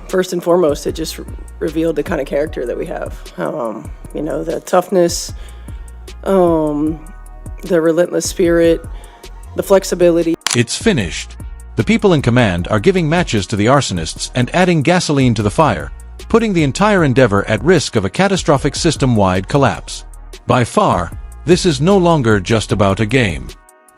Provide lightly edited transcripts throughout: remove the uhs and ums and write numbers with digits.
First and foremost, it just revealed the kind of character that we have. The toughness, the relentless spirit, the flexibility. It's finished. The people in command are giving matches to the arsonists and adding gasoline to the fire, putting the entire endeavor at risk of a catastrophic system-wide collapse. By far, this is no longer just about a game.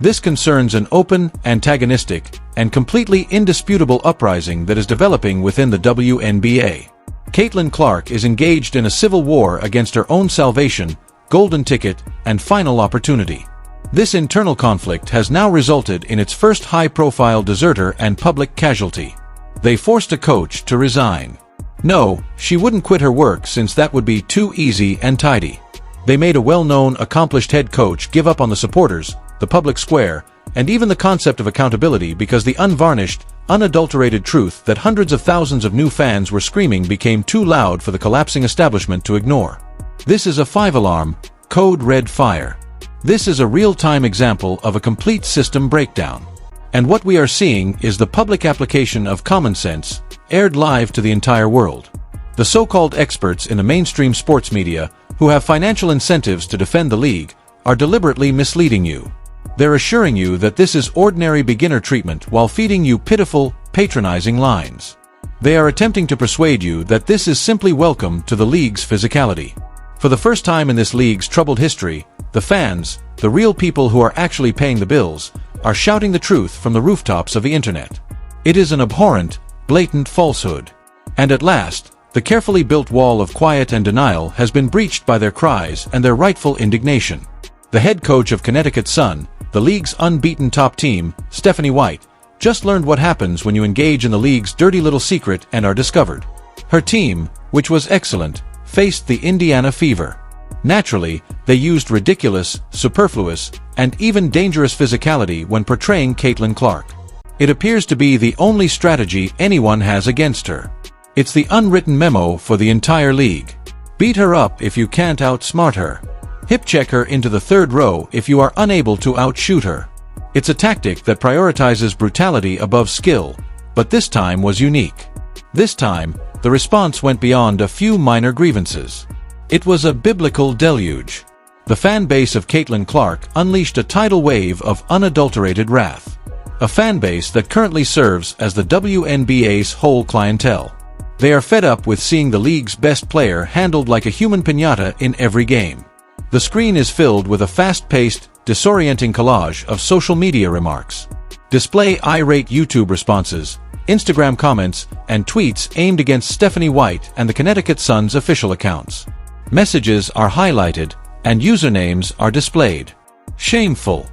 This concerns an open, antagonistic, and completely indisputable uprising that is developing within the WNBA. Caitlin Clark is engaged in a civil war against her own salvation, golden ticket, and final opportunity. This internal conflict has now resulted in its first high-profile deserter and public casualty. They forced a coach to resign. No, she wouldn't quit her work since that would be too easy and tidy. They made a well-known, accomplished head coach give up on the supporters, the public square, and even the concept of accountability because the unvarnished, unadulterated truth that hundreds of thousands of new fans were screaming became too loud for the collapsing establishment to ignore. This is a 5-alarm, code red fire. This is a real-time example of a complete system breakdown. And what we are seeing is the public application of common sense, aired live to the entire world. The so-called experts in the mainstream sports media, who have financial incentives to defend the league, are deliberately misleading you. They're assuring you that this is ordinary beginner treatment while feeding you pitiful, patronizing lines. They are attempting to persuade you that this is simply welcome to the league's physicality. For the first time in this league's troubled history, the fans, the real people who are actually paying the bills, are shouting the truth from the rooftops of the internet. It is an abhorrent, blatant falsehood. And at last, the carefully built wall of quiet and denial has been breached by their cries and their rightful indignation. The head coach of Connecticut Sun, the league's unbeaten top team, Stephanie White, just learned what happens when you engage in the league's dirty little secret and are discovered. Her team, which was excellent, faced the Indiana fever. Naturally, they used ridiculous, superfluous, and even dangerous physicality when portraying Caitlin Clark. It appears to be the only strategy anyone has against her. It's the unwritten memo for the entire league. Beat her up if you can't outsmart her. Hip check her into the third row if you are unable to outshoot her. It's a tactic that prioritizes brutality above skill, but this time was unique. This time, the response went beyond a few minor grievances. It was a biblical deluge. The fan base of Caitlin Clark unleashed a tidal wave of unadulterated wrath. A fan base that currently serves as the WNBA's whole clientele. They are fed up with seeing the league's best player handled like a human piñata in every game. The screen is filled with a fast-paced, disorienting collage of social media remarks. Display irate YouTube responses, Instagram comments, and tweets aimed against Stephanie White and the Connecticut Sun's official accounts. Messages are highlighted, and usernames are displayed. Shameful.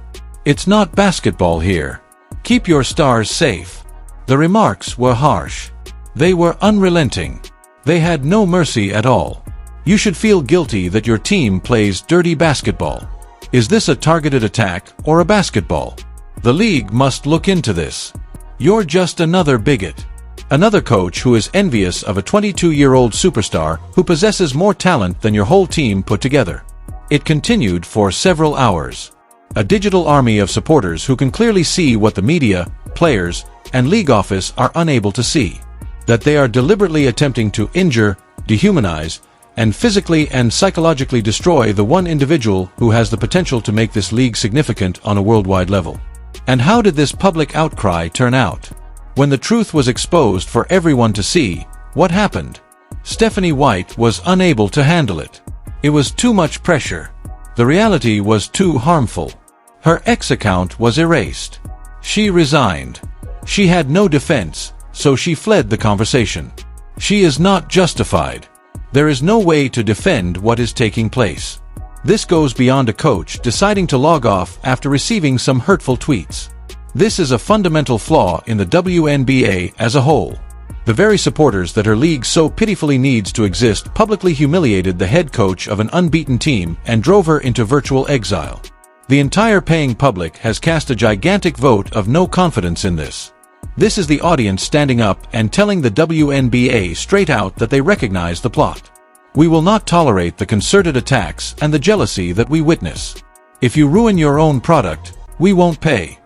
It's not basketball here. Keep your stars safe. The remarks were harsh. They were unrelenting. They had no mercy at all. You should feel guilty that your team plays dirty basketball. Is this a targeted attack or a basketball? The league must look into this. You're just another bigot. Another coach who is envious of a 22-year-old superstar who possesses more talent than your whole team put together. It continued for several hours. A digital army of supporters who can clearly see what the media, players, and league office are unable to see. That they are deliberately attempting to injure, dehumanize, and physically and psychologically destroy the one individual who has the potential to make this league significant on a worldwide level. And how did this public outcry turn out? When the truth was exposed for everyone to see, what happened? Stephanie White was unable to handle it. It was too much pressure. The reality was too harmful. Her X account was erased. She resigned. She had no defense, so she fled the conversation. She is not justified. There is no way to defend what is taking place. This goes beyond a coach deciding to log off after receiving some hurtful tweets. This is a fundamental flaw in the WNBA as a whole. The very supporters that her league so pitifully needs to exist publicly humiliated the head coach of an unbeaten team and drove her into virtual exile. The entire paying public has cast a gigantic vote of no confidence in this. This is the audience standing up and telling the WNBA straight out that they recognize the plot. We will not tolerate the concerted attacks and the jealousy that we witness. If you ruin your own product, we won't pay.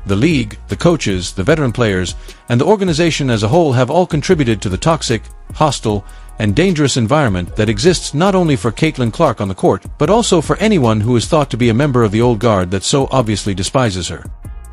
The league, the coaches, the veteran players, and the organization as a whole have all contributed to the toxic, hostile, and dangerous environment that exists not only for Caitlin Clark on the court, but also for anyone who is thought to be a member of the old guard that so obviously despises her.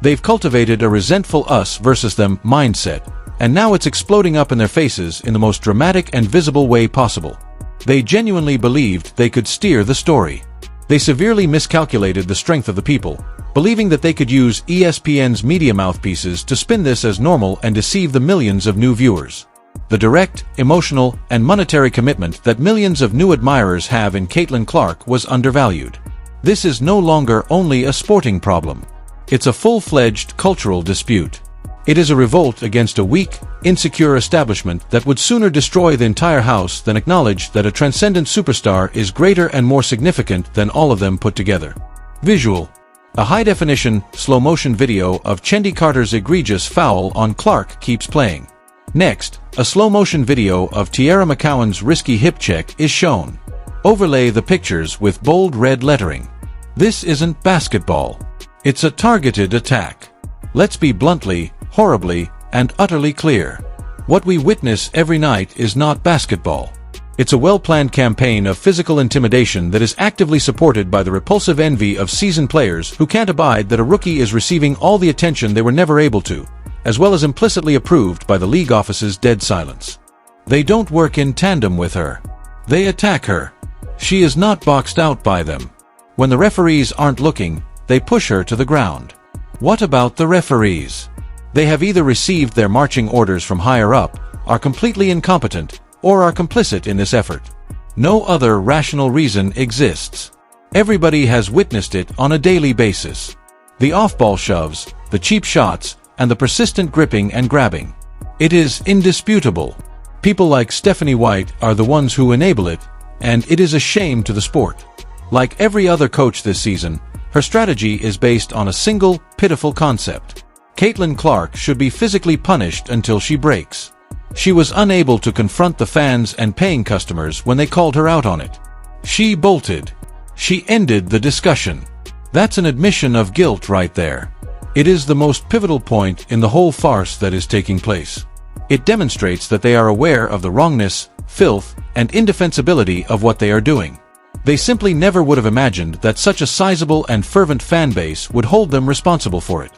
They've cultivated a resentful us versus them mindset, and now it's exploding up in their faces in the most dramatic and visible way possible. They genuinely believed they could steer the story. They severely miscalculated the strength of the people, believing that they could use ESPN's media mouthpieces to spin this as normal and deceive the millions of new viewers. The direct, emotional, and monetary commitment that millions of new admirers have in Caitlin Clark was undervalued. This is no longer only a sporting problem. It's a full-fledged cultural dispute. It is a revolt against a weak, insecure establishment that would sooner destroy the entire house than acknowledge that a transcendent superstar is greater and more significant than all of them put together. Visual. A high-definition, slow-motion video of Chendi Carter's egregious foul on Clark keeps playing. Next, a slow-motion video of Tierra McCowan's risky hip check is shown. Overlay the pictures with bold red lettering. This isn't basketball. It's a targeted attack. Let's be bluntly, horribly, and utterly clear. What we witness every night is not basketball. It's a well-planned campaign of physical intimidation that is actively supported by the repulsive envy of seasoned players who can't abide that a rookie is receiving all the attention they were never able to, as well as implicitly approved by the league office's dead silence. They don't work in tandem with her. They attack her. She is not boxed out by them. When the referees aren't looking, they push her to the ground. What about the referees? They have either received their marching orders from higher up, are completely incompetent, or are complicit in this effort. No other rational reason exists. Everybody has witnessed it on a daily basis. The off-ball shoves, the cheap shots, and the persistent gripping and grabbing. It is indisputable. People like Stephanie White are the ones who enable it, and it is a shame to the sport. Like every other coach this season, her strategy is based on a single, pitiful concept. Caitlin Clark should be physically punished until she breaks. She was unable to confront the fans and paying customers when they called her out on it. She bolted. She ended the discussion. That's an admission of guilt right there. It is the most pivotal point in the whole farce that is taking place. It demonstrates that they are aware of the wrongness, filth, and indefensibility of what they are doing. They simply never would have imagined that such a sizable and fervent fan base would hold them responsible for it.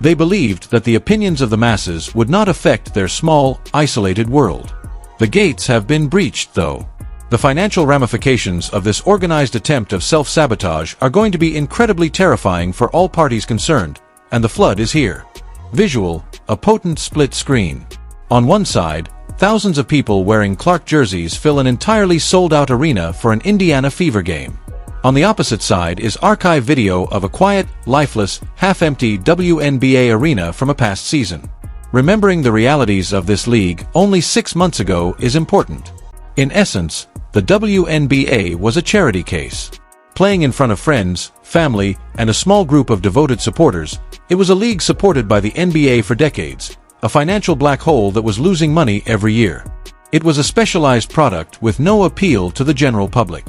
They believed that the opinions of the masses would not affect their small, isolated world. The gates have been breached, though. The financial ramifications of this organized attempt of self-sabotage are going to be incredibly terrifying for all parties concerned, and the flood is here. Visual, a potent split screen. On one side, thousands of people wearing Clark jerseys fill an entirely sold-out arena for an Indiana Fever game. On the opposite side is archive video of a quiet, lifeless, half-empty WNBA arena from a past season. Remembering the realities of this league only 6 months ago is important. In essence, the WNBA was a charity case. Playing in front of friends, family, and a small group of devoted supporters, it was a league supported by the NBA for decades, a financial black hole that was losing money every year. It was a specialized product with no appeal to the general public.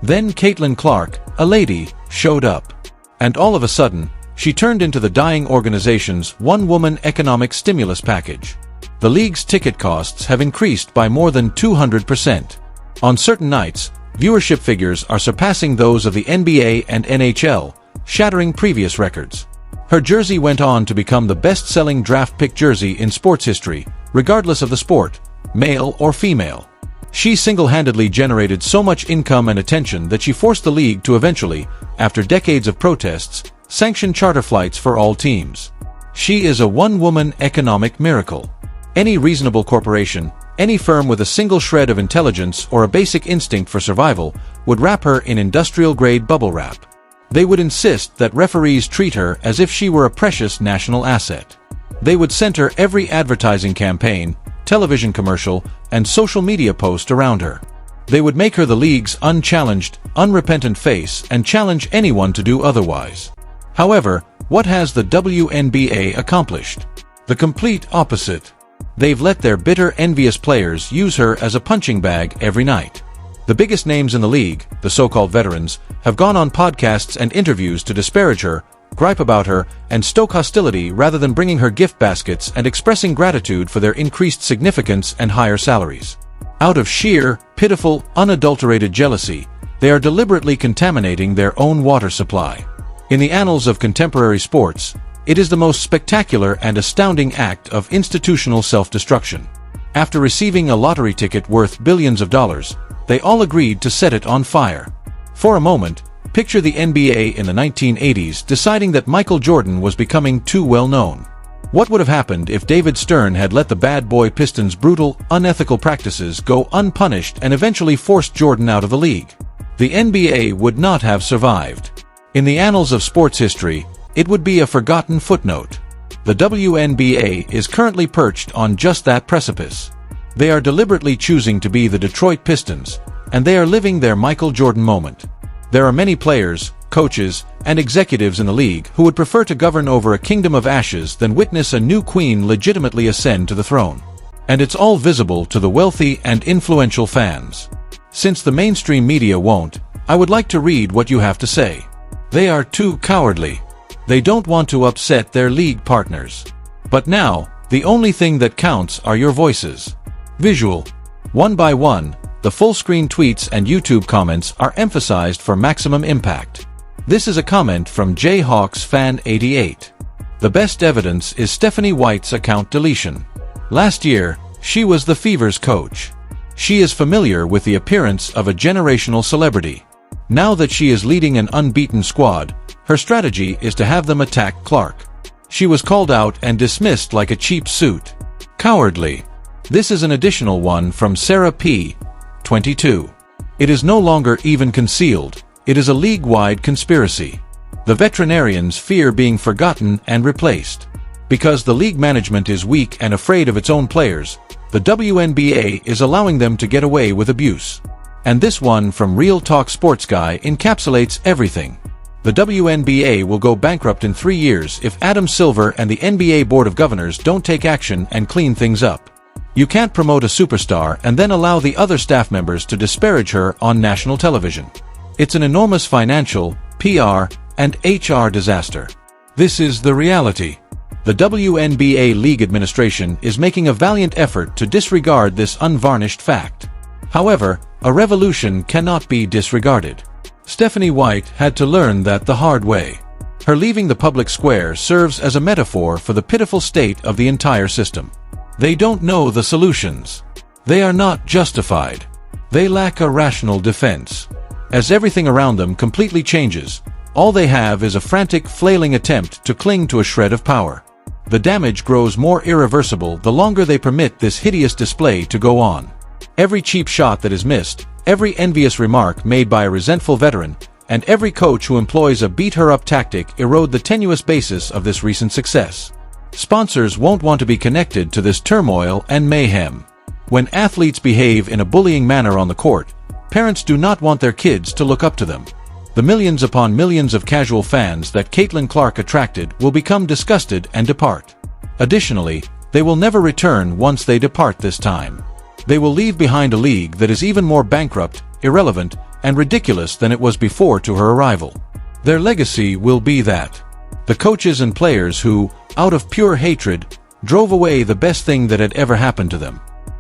Then Caitlin Clark, a lady, showed up. And all of a sudden, she turned into the dying organization's one-woman economic stimulus package. The league's ticket costs have increased by more than 200%. On certain nights, viewership figures are surpassing those of the NBA and NHL, shattering previous records. Her jersey went on to become the best-selling draft pick jersey in sports history, regardless of the sport, male or female. She single-handedly generated so much income and attention that she forced the league to eventually, after decades of protests, sanction charter flights for all teams. She is a one-woman economic miracle. Any reasonable corporation, any firm with a single shred of intelligence or a basic instinct for survival, would wrap her in industrial-grade bubble wrap. They would insist that referees treat her as if she were a precious national asset. They would center every advertising campaign, television commercial, and social media post around her. They would make her the league's unchallenged, unrepentant face and challenge anyone to do otherwise. However, what has the WNBA accomplished? The complete opposite. They've let their bitter, envious players use her as a punching bag every night. The biggest names in the league, the so-called veterans, have gone on podcasts and interviews to disparage her, gripe about her, and stoke hostility rather than bringing her gift baskets and expressing gratitude for their increased significance and higher salaries. Out of sheer, pitiful, unadulterated jealousy, they are deliberately contaminating their own water supply. In the annals of contemporary sports, it is the most spectacular and astounding act of institutional self-destruction. After receiving a lottery ticket worth billions of dollars, they all agreed to set it on fire. For a moment, picture the NBA in the 1980s deciding that Michael Jordan was becoming too well known. What would have happened if David Stern had let the bad boy Pistons' brutal, unethical practices go unpunished and eventually forced Jordan out of the league? The NBA would not have survived. In the annals of sports history, it would be a forgotten footnote. The WNBA is currently perched on just that precipice. They are deliberately choosing to be the Detroit Pistons, and they are living their Michael Jordan moment. There are many players, coaches, and executives in the league who would prefer to govern over a kingdom of ashes than witness a new queen legitimately ascend to the throne. And it's all visible to the wealthy and influential fans. Since the mainstream media won't, I would like to read what you have to say. They are too cowardly. They don't want to upset their league partners. But now, the only thing that counts are your voices. Visual. One by one, the full-screen tweets and YouTube comments are emphasized for maximum impact. This is a comment from Jayhawks Fan 88. The best evidence is Stephanie White's account deletion. Last year, she was the Fever's coach. She is familiar with the appearance of a generational celebrity. Now that she is leading an unbeaten squad, her strategy is to have them attack Clark. She was called out and dismissed like a cheap suit. Cowardly. This is an additional one from Sarah P. 22. It is no longer even concealed. It is a league-wide conspiracy. The veterinarians fear being forgotten and replaced. Because the league management is weak and afraid of its own players, the WNBA is allowing them to get away with abuse. And this one from Real Talk Sports Guy encapsulates everything. The WNBA will go bankrupt in 3 years if Adam Silver and the NBA Board of Governors don't take action and clean things up. You can't promote a superstar and then allow the other staff members to disparage her on national television. It's an enormous financial, PR, and HR disaster. This is the reality. The WNBA League Administration is making a valiant effort to disregard this unvarnished fact. However, a revolution cannot be disregarded. Stephanie White had to learn that the hard way. Her leaving the public square serves as a metaphor for the pitiful state of the entire system. They don't know the solutions. They are not justified. They lack a rational defense. As everything around them completely changes, all they have is a frantic, flailing attempt to cling to a shred of power. The damage grows more irreversible the longer they permit this hideous display to go on. Every cheap shot that is missed, every envious remark made by a resentful veteran, and every coach who employs a beat-her-up tactic erode the tenuous basis of this recent success. Sponsors won't want to be connected to this turmoil and mayhem. When athletes behave in a bullying manner on the court, parents do not want their kids to look up to them. The millions upon millions of casual fans that Caitlin Clark attracted will become disgusted and depart. Additionally, they will never return once they depart this time. They will leave behind a league that is even more bankrupt, irrelevant, and ridiculous than it was before to her arrival. Their legacy will be that. The coaches and players who, out of pure hatred, drove away the best thing that had ever happened to them.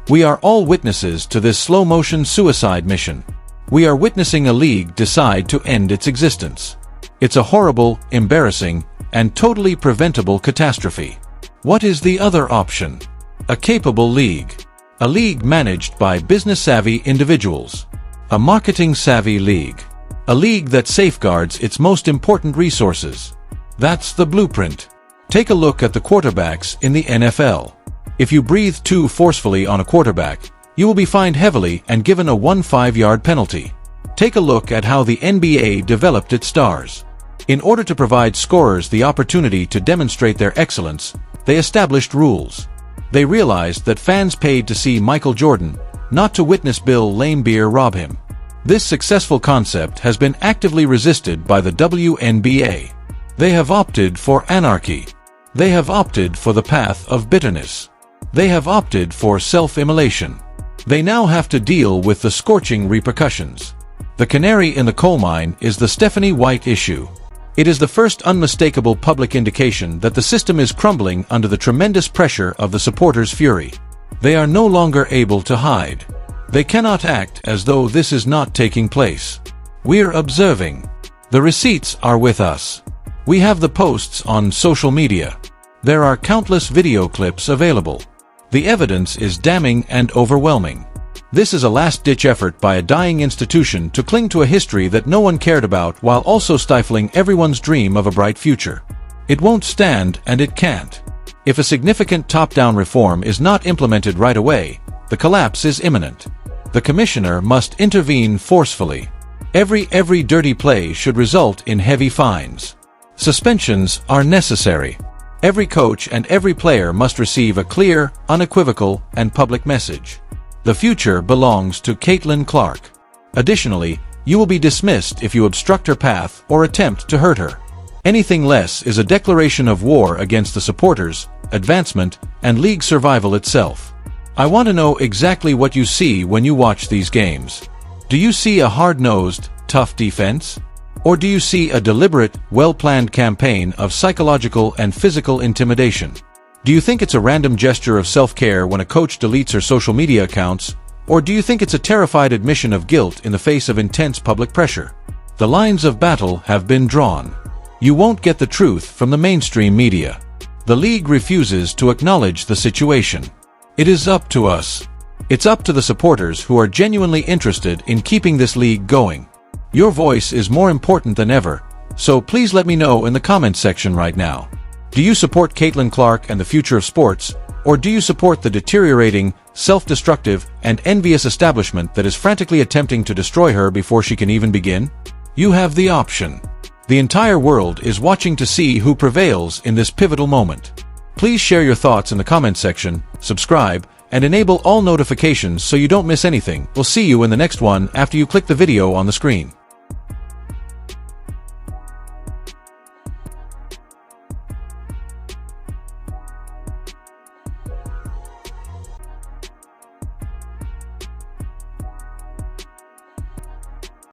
We are all witnesses to this slow-motion suicide mission. We are witnessing a league decide to end its existence. It's a horrible, embarrassing, and totally preventable catastrophe. What is the other option? A capable league. A league managed by business-savvy individuals. A marketing-savvy league. A league that safeguards its most important resources. That's the blueprint. Take a look at the quarterbacks in the NFL. If you breathe too forcefully on a quarterback, you will be fined heavily and given a 5-yard penalty. Take a look at how the NBA developed its stars. In order to provide scorers the opportunity to demonstrate their excellence, they established rules. They realized that fans paid to see Michael Jordan, not to witness Bill Laimbeer rob him. This successful concept has been actively resisted by the WNBA. They have opted for anarchy. They have opted for the path of bitterness. They have opted for self-immolation. They now have to deal with the scorching repercussions. The canary in the coal mine is the Stephanie White issue. It is the first unmistakable public indication that the system is crumbling under the tremendous pressure of the supporters' fury. They are no longer able to hide. They cannot act as though this is not taking place. We're observing. The receipts are with us. We have the posts on social media. There are countless video clips available. The evidence is damning and overwhelming. This is a last-ditch effort by a dying institution to cling to a history that no one cared about while also stifling everyone's dream of a bright future. It won't stand, and it can't. If a significant top-down reform is not implemented right away, the collapse is imminent. The commissioner must intervene forcefully. Every dirty play should result in heavy fines. Suspensions are necessary. Every coach and every player must receive a clear, unequivocal, and public message. The future belongs to Caitlin Clark. Additionally, you will be dismissed if you obstruct her path or attempt to hurt her. Anything less is a declaration of war against the supporters, advancement, and league survival itself. I want to know exactly what you see when you watch these games. Do you see a hard-nosed, tough defense? Or do you see a deliberate, well-planned campaign of psychological and physical intimidation? Do you think it's a random gesture of self-care when a coach deletes her social media accounts? Or do you think it's a terrified admission of guilt in the face of intense public pressure? The lines of battle have been drawn. You won't get the truth from the mainstream media. The league refuses to acknowledge the situation. It is up to us. It's up to the supporters who are genuinely interested in keeping this league going. Your voice is more important than ever, so please let me know in the comments section right now. Do you support Caitlin Clark and the future of sports, or do you support the deteriorating, self-destructive, and envious establishment that is frantically attempting to destroy her before she can even begin? You have the option. The entire world is watching to see who prevails in this pivotal moment. Please share your thoughts in the comments section, subscribe, and enable all notifications so you don't miss anything. We'll see you in the next one after you click the video on the screen.